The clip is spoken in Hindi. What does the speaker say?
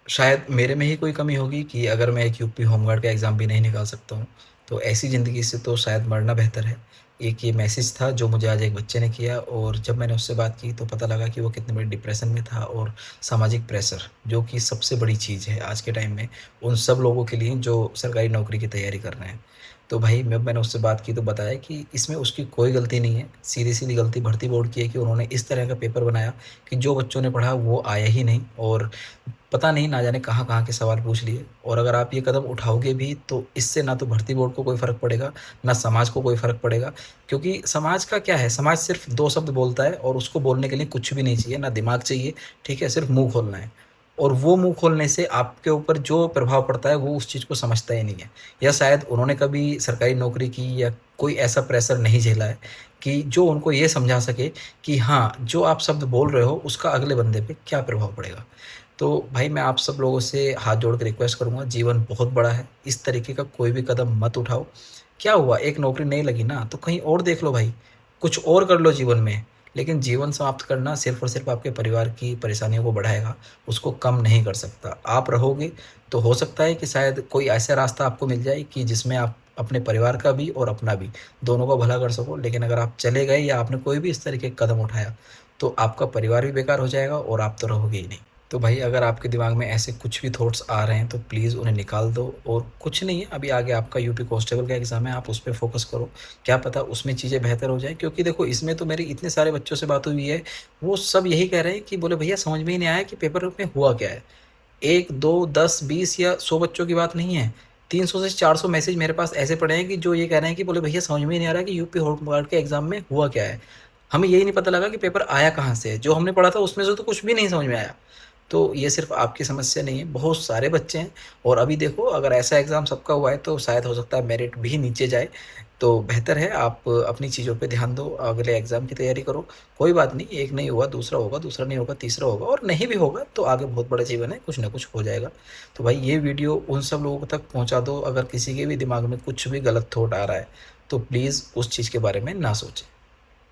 शायद मेरे में ही कोई कमी होगी कि अगर मैं एक यूपी होमगार्ड का एग्ज़ाम भी नहीं निकाल सकता हूँ, तो ऐसी ज़िंदगी से तो शायद मरना बेहतर है। एक ये मैसेज था जो मुझे आज एक बच्चे ने किया, और जब मैंने उससे बात की तो पता लगा कि वो कितने बड़े डिप्रेशन में था, और सामाजिक प्रेशर जो कि सबसे बड़ी चीज़ है आज के टाइम में उन सब लोगों के लिए जो सरकारी नौकरी की तैयारी कर रहे हैं। तो भाई जब मैंने उससे बात की तो बताया कि इसमें उसकी कोई गलती नहीं है, सीधी-सीधी गलती भर्ती बोर्ड की है कि उन्होंने इस तरह का पेपर बनाया कि जो बच्चों ने पढ़ा वो आया ही नहीं, और पता नहीं ना जाने कहाँ-कहाँ के सवाल पूछ लिए। और अगर आप ये कदम उठाओगे भी तो इससे ना तो भर्ती बोर्ड को कोई फ़र्क पड़ेगा, ना समाज को कोई फ़र्क पड़ेगा। क्योंकि समाज का क्या है, समाज सिर्फ़ 2 शब्द बोलता है और उसको बोलने के लिए कुछ भी नहीं चाहिए, ना दिमाग चाहिए, ठीक है? सिर्फ़ मुँह खोलना है। और वो मुँह खोलने से आपके ऊपर जो प्रभाव पड़ता है वो उस चीज़ को समझता ही नहीं है। या शायद उन्होंने कभी सरकारी नौकरी की या कोई ऐसा प्रेशर नहीं झेला है कि जो उनको ये समझा सके कि हाँ, जो आप शब्द बोल रहे हो उसका अगले बंदे पे क्या प्रभाव पड़ेगा। तो भाई मैं आप सब लोगों से हाथ जोड़ के रिक्वेस्ट करूँगा, जीवन बहुत बड़ा है, इस तरीके का कोई भी कदम मत उठाओ। क्या हुआ, एक नौकरी नहीं लगी ना, तो कहीं और देख लो भाई, कुछ और कर लो जीवन में। लेकिन जीवन समाप्त करना सिर्फ़ और सिर्फ़ आपके परिवार की परेशानियों को बढ़ाएगा, उसको कम नहीं कर सकता। आप रहोगे तो हो सकता है कि शायद कोई ऐसा रास्ता आपको मिल जाए कि जिसमें आप अपने परिवार का भी और अपना भी, दोनों का भला कर सको। लेकिन अगर आप चले गए या आपने कोई भी इस तरीके का कदम उठाया, तो आपका परिवार भी बेकार हो जाएगा और आप तो रहोगे ही नहीं। तो भाई अगर आपके दिमाग में ऐसे कुछ भी थॉट्स आ रहे हैं तो प्लीज़ उन्हें निकाल दो, और कुछ नहीं है, अभी आगे आपका यूपी कांस्टेबल का एग्ज़ाम है, आप उस पे फ़ोकस करो। क्या पता उसमें चीज़ें बेहतर हो जाएँ, क्योंकि देखो इसमें तो मेरी इतने सारे बच्चों से बात हुई है, वो सब यही कह रहे हैं कि बोले भैया समझ में ही नहीं आया कि पेपर में हुआ क्या है। 1, 2, 10, 20 या 100 बच्चों की बात नहीं है। 300 से 400 मैसेज मेरे पास ऐसे पड़े हैं कि जो ये कह रहे हैं कि बोले भैया समझ में ही नहीं आ रहा कि यूपी होमगार्ड के एग्ज़ाम में हुआ क्या है। हमें यही नहीं पता लगा कि पेपर आया कहाँ से है? जो हमने पढ़ा था उसमें से तो कुछ भी नहीं समझ में आया। तो ये सिर्फ़ आपकी समस्या नहीं है, बहुत सारे बच्चे हैं। और अभी देखो अगर ऐसा एग्ज़ाम सबका हुआ है तो शायद हो सकता है मेरिट भी नीचे जाए। तो बेहतर है आप अपनी चीज़ों पे ध्यान दो, अगले एग्ज़ाम की तैयारी करो। कोई बात नहीं, एक नहीं हुआ, दूसरा होगा, दूसरा नहीं होगा, तीसरा होगा, और नहीं भी होगा तो आगे बहुत बड़ा जीवन है, कुछ ना कुछ हो जाएगा। तो भाई ये वीडियो उन सब लोगों तक पहुँचा दो, अगर किसी के भी दिमाग में कुछ भी गलत थॉट आ रहा है, तो प्लीज़ उस चीज़ के बारे में ना सोचें।